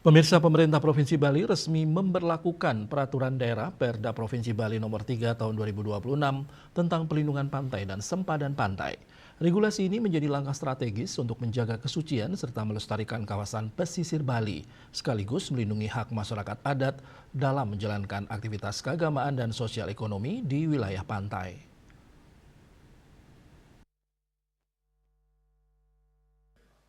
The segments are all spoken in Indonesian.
Pemirsa, pemerintah Provinsi Bali resmi memberlakukan peraturan daerah Perda Provinsi Bali nomor 3 tahun 2026 tentang pelindungan pantai dan sempadan pantai. Regulasi ini menjadi langkah strategis untuk menjaga kesucian serta melestarikan kawasan pesisir Bali, sekaligus melindungi hak masyarakat adat dalam menjalankan aktivitas keagamaan dan sosial ekonomi di wilayah pantai.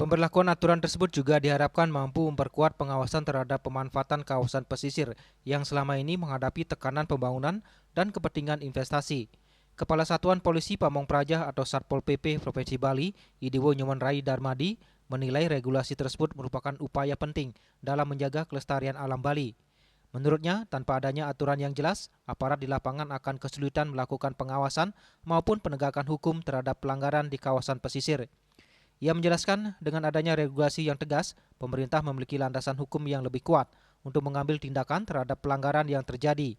Pemberlakuan aturan tersebut juga diharapkan mampu memperkuat pengawasan terhadap pemanfaatan kawasan pesisir yang selama ini menghadapi tekanan pembangunan dan kepentingan investasi. Kepala Satuan Polisi Pamong Praja atau Satpol PP Provinsi Bali, Idewo Nyoman Rai Darmadi, menilai regulasi tersebut merupakan upaya penting dalam menjaga kelestarian alam Bali. Menurutnya, tanpa adanya aturan yang jelas, aparat di lapangan akan kesulitan melakukan pengawasan maupun penegakan hukum terhadap pelanggaran di kawasan pesisir. Ia menjelaskan dengan adanya regulasi yang tegas, pemerintah memiliki landasan hukum yang lebih kuat untuk mengambil tindakan terhadap pelanggaran yang terjadi.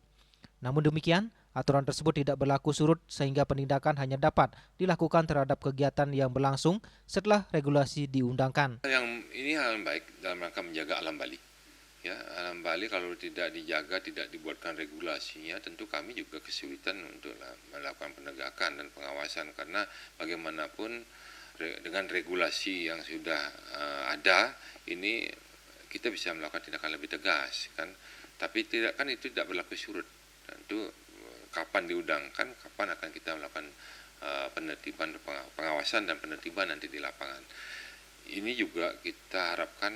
Namun demikian, aturan tersebut tidak berlaku surut sehingga penindakan hanya dapat dilakukan terhadap kegiatan yang berlangsung setelah regulasi diundangkan. Yang ini hal yang baik dalam rangka menjaga alam Bali. Ya, alam Bali kalau tidak dijaga, tidak dibuatkan regulasinya, tentu kami juga kesulitan untuk melakukan penegakan dan pengawasan karena bagaimanapun dengan regulasi yang sudah ada ini kita bisa melakukan tindakan lebih tegas kan, tapi tidak kan itu tidak berlaku surut. Tentu kapan diundangkan, kapan akan kita melakukan penertiban, pengawasan dan penertiban nanti di lapangan. Ini juga kita harapkan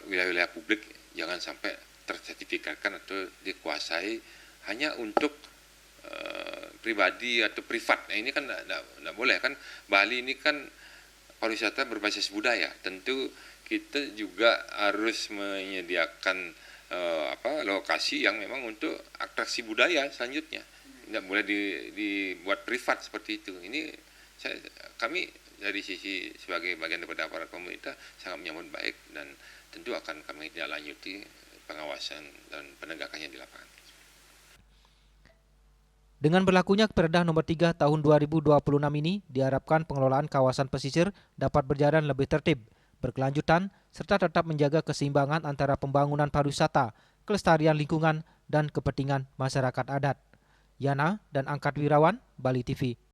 wilayah-wilayah publik jangan sampai tersertifikatkan atau dikuasai hanya untuk pribadi atau privat. Nah ini kan tidak boleh kan. Bali ini kan pariwisata berbasis budaya. Tentu kita juga harus menyediakan lokasi yang memang untuk atraksi budaya selanjutnya. Tidak boleh dibuat privat seperti itu. Ini kami dari sisi sebagai bagian daripada aparat pemerintah sangat menyambut baik dan tentu akan kami tindak lanjuti pengawasan dan penegakannya di lapangan. Dengan berlakunya Perda nomor 3 tahun 2026 ini, diharapkan pengelolaan kawasan pesisir dapat berjalan lebih tertib, berkelanjutan, serta tetap menjaga keseimbangan antara pembangunan pariwisata, kelestarian lingkungan, dan kepentingan masyarakat adat. Yana dan Angkat Wirawan, Bali TV.